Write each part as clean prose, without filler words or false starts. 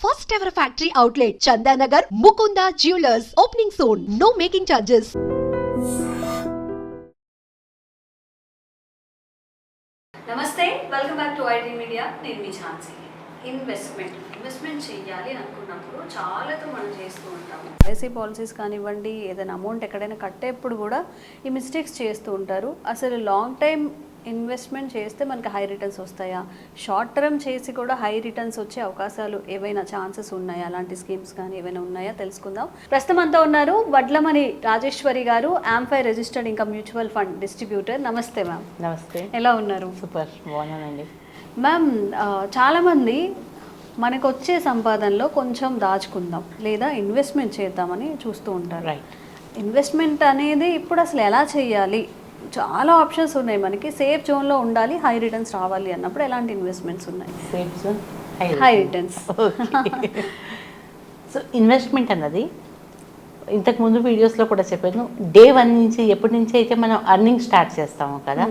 First ever factory outlet, Chandanagar, Mukunda Jewelers, opening soon. No making charges. నమస్తే, welcome back to IT media. నేను మీ Jhansi. Investment చేయాలి అనుకున్నప్పుడు చాలాతో మనం చేస్తూ ఉంటాము. ఎల్ఐసి పాలసీస్ కానివ్వండి, ఏదైనా అమౌంట్ ఎక్కడైనా కట్టేప్పుడు కూడా ఈ మిస్టేక్స్ చేస్తూ ఉంటారు. అసలు లాంగ్ టైం ఇన్వెస్ట్మెంట్ చేస్తే మనకి హై రిటర్న్స్ వస్తాయా, షార్ట్ టర్మ్ చేసి కూడా హై రిటర్న్స్ వచ్చే అవకాశాలు ఏవైనా ఛాన్సెస్ ఉన్నాయా, అలాంటి స్కీమ్స్ కానీ ఏవైనా ఉన్నాయా తెలుసుకుందాం. ప్రస్తుతం అంతా ఉన్నారు వడ్లమణి రాజేశ్వరి గారు, AMFI registered income mutual fund distributor. నమస్తే మ్యామ్. నమస్తే. ఎలా ఉన్నారు? సూపర్, బాగున్నానండి మ్యామ్. చాలామంది మనకు వచ్చే సంపాదనలో కొంచెం దాచుకుందాం లేదా ఇన్వెస్ట్మెంట్ చేద్దామని చూస్తూ ఉంటారు. రైట్. ఇన్వెస్ట్మెంట్ అనేది ఇప్పుడు అసలు ఎలా చేయాలి? చాలా ఆప్షన్స్ ఉన్నాయి మనకి. సేఫ్ జోన్లో ఉండాలి, హై రిటర్న్స్ రావాలి అన్నప్పుడు ఎలాంటి ఇన్వెస్ట్మెంట్స్ ఉన్నాయి? Safe zone, high returns. So investment అన్నది ఇంతకుముందు వీడియోస్లో కూడా చెప్పాను, డే 1 నుంచి ఎప్పటి నుంచి అయితే మనం అర్నింగ్ స్టార్ట్ చేస్తాము కదా,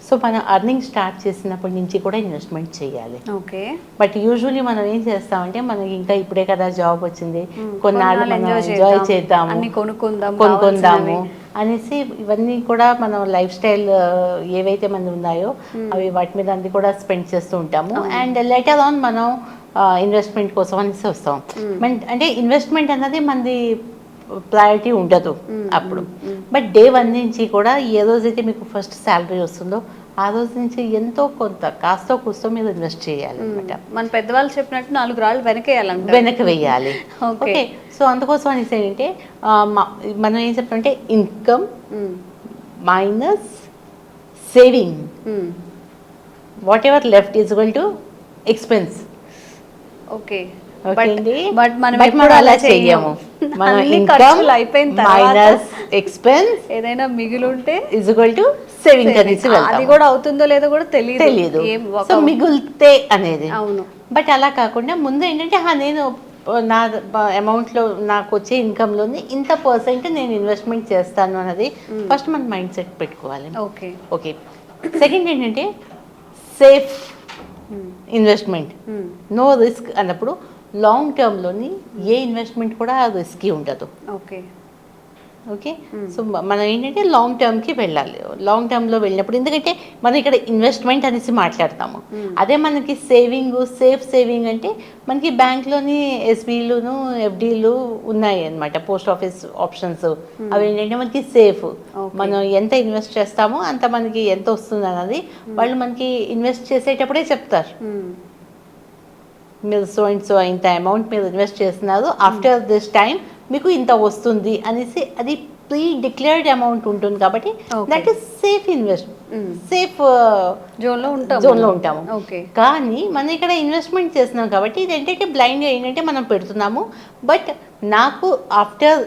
సో మనం అర్నింగ్ స్టార్ట్ చేసినప్పటి నుంచి కూడా ఇన్వెస్ట్మెంట్ చేయాలి. ఓకే. బట్ యూజువల్లీ మనం ఏం చేస్తామంటే, మనకి ఇంకా ఇప్పుడే కదా జాబ్ వచ్చింది, కొన్నాళ్ళు మనం ఎంజాయ్ చేద్దాము, కొనుక్కుందాము అనేసి ఇవన్నీ కూడా మనం లైఫ్ స్టైల్ ఏవైతే మంది ఉన్నాయో అవి వాటి మీద అన్ని కూడా స్పెండ్ చేస్తూ ఉంటాము. అండ్ లేటర్ ఆన్ మనం ఇన్వెస్ట్మెంట్ కోసం అనేసి వస్తాం. అంటే ఇన్వెస్ట్మెంట్ అన్నది మనది ప్రయారిటీ ఉండదు అప్పుడు. బట్ డే 1 నుంచి కూడా ఏ రోజైతే మీకు ఫస్ట్ శాలరీ వస్తుందో ఆ రోజు నుంచి ఎంతో కొంత కాస్తో కూస్తో మీరు ఇన్వెస్ట్ చేయాలి అనమాట. మన పెద్దవాళ్ళు చెప్పినట్టు 4 రాళ్ళు వెనక వేయాలి. ఓకే. సో అందుకోసం అనేసి ఏంటంటే మనం ఏం చెప్తామంటే income minus saving, whatever left is equal to expense. Okay. But మనం అలా చెయ్యము. మన ఇన్కమ్ మైనస్ ఎక్స్పెన్స్ ఏదైనా మిగిలింటే ఈజ్ ఈక్వల్ టు సేవింగ్ అనేసి అది కూడా అవుతుందో లేదో కూడా తెలియదు. సో మిగులుతే అనేది. అవును. బట్ అలా కాకుండా ముందు ఏంటంటే నేను నా అమౌంట్లో నాకు వచ్చే ఇన్కమ్లోని ఇంత పర్సెంట్ నేను ఇన్వెస్ట్మెంట్ చేస్తాను అన్నది ఫస్ట్ మన మైండ్ సెట్ పెట్టుకోవాలి. ఓకే. ఓకే. సెకండ్ ఏంటంటే సేఫ్ ఇన్వెస్ట్మెంట్, నో రిస్క్ అన్నప్పుడు లాంగ్ టర్మ్లోని ఏ ఇన్వెస్ట్మెంట్ కూడా రిస్కీ ఉండదు. ఓకే. ఓకే. సో మనం ఏంటంటే లాంగ్ టర్మ్కి వెళ్ళాలి. లాంగ్ టర్మ్లో వెళ్ళినప్పుడు, ఎందుకంటే మనం ఇక్కడ ఇన్వెస్ట్మెంట్ అనేసి మాట్లాడతాము, అదే మనకి సేఫ్ సేవింగ్ అంటే మనకి బ్యాంక్లోని ఎస్బీలును ఎఫ్డీలు ఉన్నాయి అనమాట, పోస్ట్ ఆఫీస్ ఆప్షన్స్. అవి ఏంటంటే మనకి సేఫ్. మనం ఎంత ఇన్వెస్ట్ చేస్తామో అంత మనకి ఎంత వస్తుంది అన్నది వాళ్ళు మనకి ఇన్వెస్ట్ చేసేటప్పుడే చెప్తారు. మీరు సో అండ్ సో ఇంత అమౌంట్ మీరు ఇన్వెస్ట్ చేస్తున్నారు, ఆఫ్టర్ దిస్ టైం మీకు ఇంత వస్తుంది అనేసి అది ప్రీ డిక్లేర్డ్ అమౌంట్ ఉంటుంది. కాబట్టి దట్ ఈస్ సేఫ్ సేఫ్ జోన్లో ఉంటాము. కానీ మనం ఇక్కడ ఇన్వెస్ట్మెంట్ చేస్తున్నాం కాబట్టి ఇది ఏంటంటే బ్లైండ్గా ఏంటంటే మనం పెడుతున్నాము. బట్ నాకు ఆఫ్టర్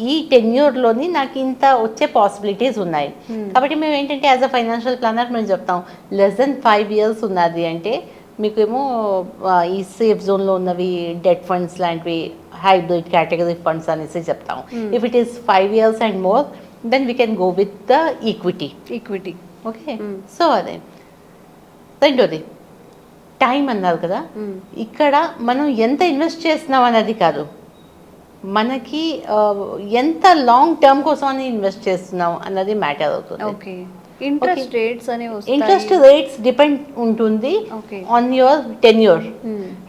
ఈ టెన్యూర్లోని నాకు ఇంత వచ్చే పాసిబిలిటీస్ ఉన్నాయి. కాబట్టి మేము ఏంటంటే యాజ్ అ ఫైనాన్షియల్ ప్లానర్ మేము చెప్తాం, లెస్ దెన్ 5 years ఉన్నది అంటే మీకేమో ఈ సేఫ్ జోన్లో ఉన్నవి డెట్ ఫండ్స్ లాంటివి, హైబ్రిడ్ కేటగిరీ ఫండ్స్ అనేసి చెప్తాం. If it is 5 years and more than we can go with the equity. Okay. So అదే. రెండోది టైం అన్నారు కదా, ఇక్కడ మనం ఎంత ఇన్వెస్ట్ చేస్తున్నాం అన్నది కాదు, మనకి ఎంత లాంగ్ టర్మ్ కోసం అని ఇన్వెస్ట్ చేస్తున్నాం అన్నది మ్యాటర్ అవుతుంది. ఇంట్రెస్ట్ రేట్స్ డిపెండ్ ఉంటుంది ఆన్ యువర్ టెన్యూర్.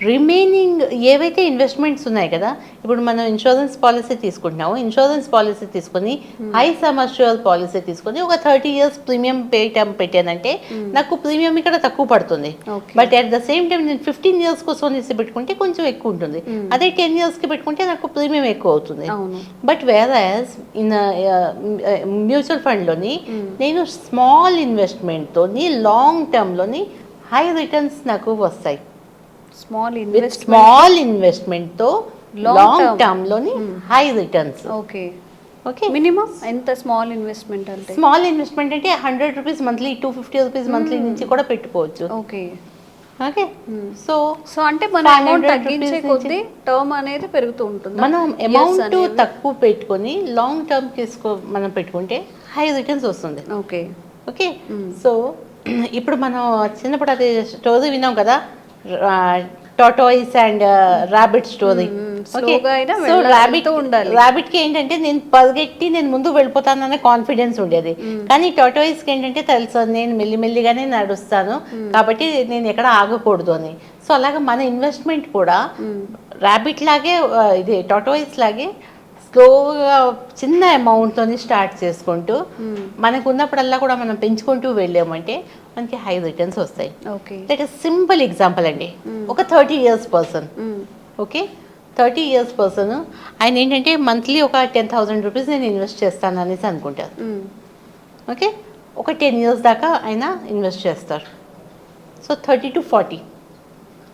రిమైనింగ్ ఏవైతే ఇన్వెస్ట్మెంట్స్ ఉన్నాయి కదా, ఇప్పుడు మనం ఇన్సూరెన్స్ పాలసీ తీసుకుంటున్నాము, ఇన్సూరెన్స్ పాలసీ తీసుకొని హై సమ్ అష్యూర్ పాలసీ తీసుకొని ఒక 30 years ప్రీమియం పెట్టానంటే నాకు ప్రీమియం ఇక్కడ తక్కువ పడుతుంది. But at the same time నేను 15 years కోసం పెట్టుకుంటే కొంచెం ఎక్కువ ఉంటుంది. అదే 10 yearsకి పెట్టుకుంటే నాకు ప్రీమియం ఎక్కువ అవుతుంది. బట్ వేరస్ ఇన్ మ్యూచువల్ ఫండ్లోని నేను స్మాల్ ఇన్వెస్ట్మెంట్తోని లాంగ్ టర్మ్లోని హై రిటర్న్స్ నాకు వస్తాయి. స్మాల్ ఇన్వెస్ట్మెంట్తో లాంగ్ టర్మ్లోని హై రిటర్న్స్. ఓకే. మినిమం ఎంత స్మాల్ ఇన్వెస్ట్మెంట్ అంటే? స్మాల్ ఇన్వెస్ట్మెంట్ అంటే 100 rupees మంత్లీ, 250 rupees మంత్లీ నుంచి కూడా పెట్టుకోవచ్చు. ఓకే. ఓకే. సో అంటే మన అమౌంట్ తగ్గించే కొద్దీ టర్మ్ అనేది పెరుగుతూ ఉంటుంది. మనం అమౌంట్ తక్కువ పెట్టుకొని లాంగ్ టర్మ్ మనం పెట్టుకుంటే హై రిటర్న్స్ వస్తుంది. ఓకే. ఓకే. సో ఇప్పుడు మనం చిన్నప్పుడు అది స్టోరీ విన్నాం కదా, టాటాయిస్ అండ్ రాబిట్ స్టోరీ. స్లోగా అయినా సో వెళ్తూ ఉండాలి. రాబిట్ కి ఏంటంటే నేను పరిగెట్టి నేను ముందు వెళ్ళిపోతాననే కాన్ఫిడెన్స్ ఉండేది. కానీ టాటాయిస్ కి ఏంటంటే తెలుసు నేను మెల్లిమెల్లిగానే నడుస్తాను కాబట్టి నేను ఎక్కడ ఆగకూడదు అని. సో అలాగే మన ఇన్వెస్ట్మెంట్ కూడా రాబిట్ లాగే ఇది టాటాయిస్ లాగే స్లోగా చిన్న అమౌంట్తో స్టార్ట్ చేసుకుంటూ మనకు ఉన్నప్పుడల్లా కూడా మనం పెంచుకుంటూ వెళ్ళామంటే మనకి హై రిటర్న్స్ వస్తాయి. దట్ ఈస్ సింపుల్ ఎగ్జాంపుల్ అండి. ఒక 30 years person, okay 30 years person ఆయన ఏంటంటే మంత్లీ ఒక 10,000 రూపీస్ నేను ఇన్వెస్ట్ చేస్తాను అనేసి అనుకుంటారు. ఓకే ఒక 10 years దాకా ఆయన ఇన్వెస్ట్ చేస్తారు. సో 30 to 40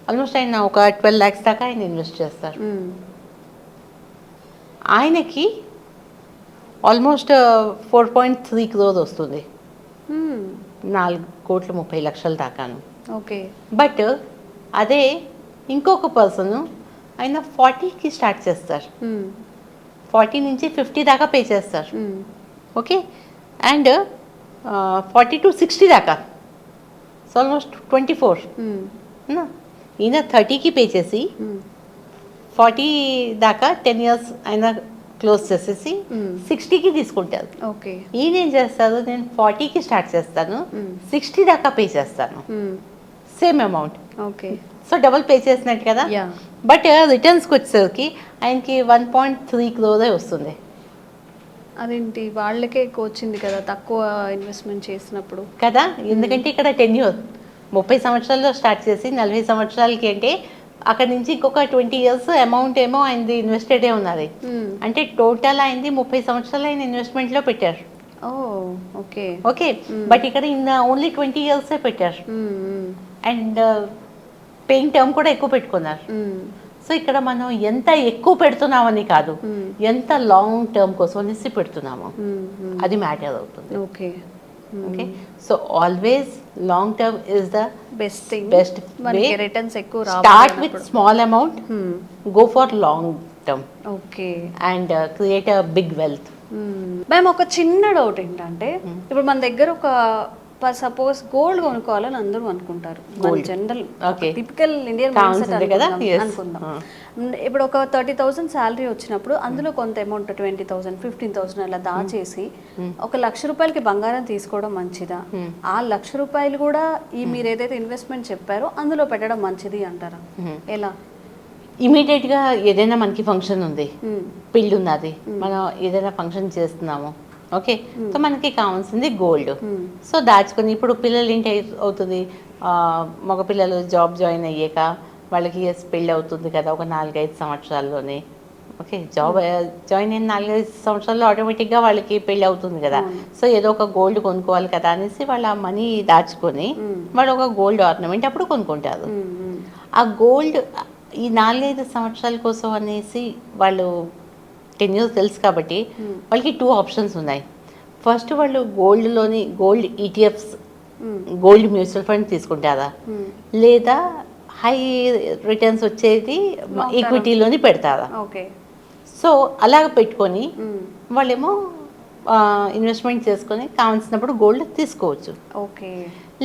ఆల్మోస్ట్ ఆయన ఒక 12 lakhs దాకా ఆయన ఇన్వెస్ట్ చేస్తారు. ఆయనకి ఆల్మోస్ట్ 4.3 crores వస్తుంది, 4,30,00,000 దాకాను. ఓకే బట్ అదే ఇంకొక పర్సన్ ఆయన 40కి స్టార్ట్ చేస్తారు, 40 నుంచి 50 దాకా పే చేస్తారు. ఓకే అండ్ 40 to 60 దాకా, సో ఆల్మోస్ట్ 24. ఈయన 30కి పే చేసి 40 దాకా 10 years ఆయన క్లోజ్ చేసేసి 60కి తీసుకుంటారు. ఓకే ఈయన ఏం చేస్తారు, నేను 40కి స్టార్ట్ చేస్తాను, 60 దాకా పే చేస్తాను, same amount. Okay so double pay చేసినట్టు కదా. బట్ రిటర్న్స్కి వచ్చేసరికి ఆయనకి 1.3 crores వస్తుంది. అదేంటి వాళ్ళకే ఎక్కువ వచ్చింది కదా తక్కువ ఇన్వెస్ట్మెంట్ చేసినప్పుడు కదా, ఎందుకంటే ఇక్కడ 10 years 30 సంవత్సరాల్లో స్టార్ట్ చేసి 40 సంవత్సరాలకి అంటే అక్కడ నుంచి ఇంకొక 20 years అమౌంట్ ఏమో ఆయనది ఇన్వెస్టెడే ఉన్నది. అంటే టోటల్ అయింది 30 సంవత్సరాలు ఆయన ఇన్వెస్ట్మెంట్లో పెట్టారు. ఓకే ఓకే బట్ ఇక్కడ ఇన్ ఓన్లీ 20 years పెట్టారు అండ్ పేయింగ్ టర్మ్ కూడా ఎక్కువ పెట్టుకున్నారు. సో ఇక్కడ మనం ఎంత ఎక్కువ పెడుతున్నామని కాదు, ఎంత లాంగ్ టర్మ్ కోసం అనేసి పెడుతున్నాము అది మ్యాటర్ అవుతుంది. Okay okay so always long term is the best thing. Best మనకి రిటర్న్స్ ఎక్కువ start with small amount, go for long term okay and create a big wealth. Ma'am ఒక చిన్న డౌట్ ఏంటంటే ఇప్పుడు మన దగ్గర ఒక సపోజ్ గోల్డ్ కొనుక్కోవాలని అందరూ అనుకుంటారు, జనరల్ టిపికల్ ఇండియన్ అనుకుందాం. ఇప్పుడు ఒక 30,000 శాలరీ వచ్చినప్పుడు అందులో కొంత అమౌంట్ 20,000 15,000 అలా దాచేసి 1,00,000 రూపాయలకి బంగారం తీసుకోవడం మంచిదా, ఆ 1,00,000 రూపాయలు కూడా ఈ మీరు ఏదైతే ఇన్వెస్ట్మెంట్ చెప్పారో అందులో పెట్టడం మంచిది అంటారా? ఎలా? ఇమీడియట్గా ఏదైనా మనకి ఫంక్షన్ ఉంది, పెళ్ళి ఉన్నది, మనం ఏదైనా ఫంక్షన్ చేస్తున్నాము, ఓకే సో మనకి కావాల్సింది గోల్డ్. సో దాచుకొని ఇప్పుడు పిల్లలు ఏంటి అవుతుంది, మగ పిల్లలు జాబ్ జాయిన్ అయ్యాక వాళ్ళకి పెళ్ళి అవుతుంది కదా ఒక 4-5 సంవత్సరాల్లోనే. ఓకే జాబ్ జాయిన్ అయిన 4-5 సంవత్సరాల్లో ఆటోమేటిక్గా వాళ్ళకి పెళ్ళి అవుతుంది కదా. సో ఏదో ఒక గోల్డ్ కొనుక్కోవాలి కదా అనేసి వాళ్ళ మనీ దాచుకొని వాళ్ళు ఒక గోల్డ్ ఆర్నమెంట్ అప్పుడు కొనుక్కుంటారు. ఆ గోల్డ్ ఈ 4-5 సంవత్సరాల కోసం అనేసి వాళ్ళు 10 years తెలుసు కాబట్టి వాళ్ళకి 2 options ఉన్నాయి. ఫస్ట్ వాళ్ళు గోల్డ్లోని gold ETFs, gold mutual fund తీసుకుంటారా, లేదా హై రిటర్న్స్ వచ్చేది ఈక్విటీలోని పెడతారా. సో అలాగ పెట్టుకొని వాళ్ళేమో ఇన్వెస్ట్మెంట్ చేసుకొని కావాల్సినప్పుడు గోల్డ్ తీసుకోవచ్చు. ఓకే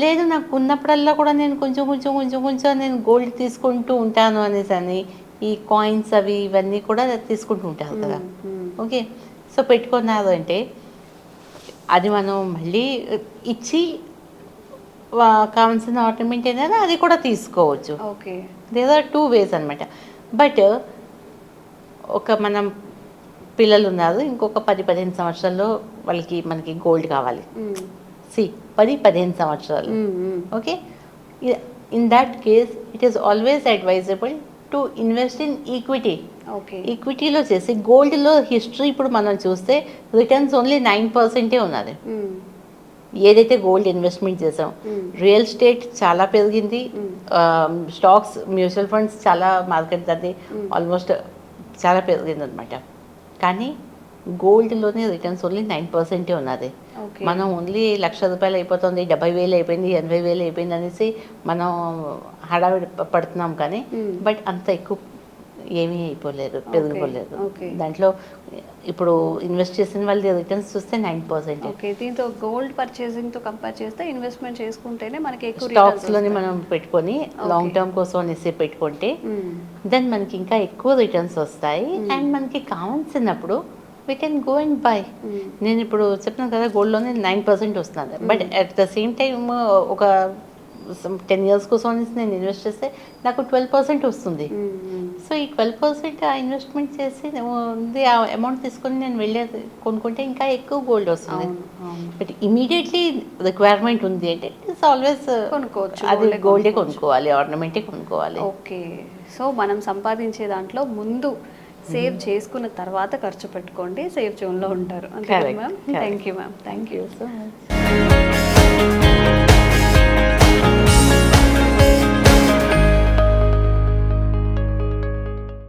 లేదు నాకు ఉన్నప్పుడల్లా కూడా నేను కొంచెం కొంచెం కొంచెం కొంచెం నేను గోల్డ్ తీసుకుంటూ ఉంటాను అనేసి అని ఈ కాయిన్స్ అవి ఇవన్నీ కూడా తీసుకుంటూ ఉంటారు కదా. ఓకే సో పెట్టుకున్నారు అంటే అది మనం మళ్ళీ ఇచ్చి కావాల్సిన ఆర్నమెంట్ ఏదైనా అది కూడా తీసుకోవచ్చు. ఓకే దేర్ ఆర్ 2 ways అనమాట. బట్ ఒక మనం పిల్లలు ఉన్నారు, ఇంకొక 10-15 సంవత్సరాల్లో వాళ్ళకి మనకి గోల్డ్ కావాలి. 10-15 సంవత్సరాలు. Okay in that case it is always advisable to invest in equity. ఈక్విటీలో చేసి గోల్డ్లో హిస్టరీ ఇప్పుడు మనం చూస్తే రిటర్న్స్ ఓన్లీ 9% ఉన్నది. ఏదైతే గోల్డ్ ఇన్వెస్ట్మెంట్ చేసాం, రియల్ ఎస్టేట్ చాలా పెరిగింది, స్టాక్స్ మ్యూచువల్ ఫండ్స్ చాలా మార్కెట్ అది ఆల్మోస్ట్ చాలా పెరిగింది అనమాట. కానీ గోల్డ్లోనే రిటర్న్స్ ఓన్లీ 9% ఉన్నది. మనం ఓన్లీ 1,00,000 రూపాయలు అయిపోతుంది, 70,000 అయిపోయింది, 80,000 అయిపోయింది అనేసి మనం హడావిడి పడుతున్నాం. కానీ బట్ అంత ఎక్కువ ఏమీ అయిపోలేరు, పెరిగిపోలేరు. Okay. దాంట్లో ఇప్పుడు ఇన్వెస్ట్ చేసిన వాళ్ళ రిటర్న్స్ చూస్తే 9%. ఓకే, దీంతో గోల్డ్ పర్చేసింగ్తో కంపేర్ చేస్తే ఇన్వెస్ట్మెంట్ చేసుకుంటేనే మనకి ఎక్కువ స్టాక్స్లోని మనం పెట్టుకొని లాంగ్ టర్మ్ కోసం అనేసి పెట్టుకుంటే దెన్ మనకి ఇంకా ఎక్కువ రిటర్న్స్ వస్తాయి. అండ్ మనకి కావాల్సినప్పుడు we can go and buy. నేను ఇప్పుడు చెప్తున్నాను కదా గోల్డ్లోనే 9% వస్తుంది, but at the same time ఒక 10 years కోసం అనేసి నేను ఇన్వెస్ట్ చేస్తే నాకు 12% వస్తుంది. సో ఈ 12% ఆ ఇన్వెస్ట్మెంట్ చేసి ఉంది ఆ అమౌంట్ తీసుకొని నేను వెళ్ళేది కొనుక్కుంటే ఇంకా ఎక్కువ గోల్డ్ వస్తుంది. బట్ ఇమీడియట్లీ రిక్వైర్మెంట్ ఉంది అంటే ఇట్స్ ఆల్వేస్ కొనుక్కోవచ్చు, అది గోల్డే కొనుక్కోవాలి, ఆర్నమెంటే కొనుక్కోవాలి. ఓకే, సో మనం సంపాదించే దాంట్లో ముందు సేవ్ చేసుకున్న తర్వాత ఖర్చు పెట్టుకోండి, సేఫ్ జోన్లో ఉంటారు. అంతే ma'am. Thank you ma'am. Thank you so much.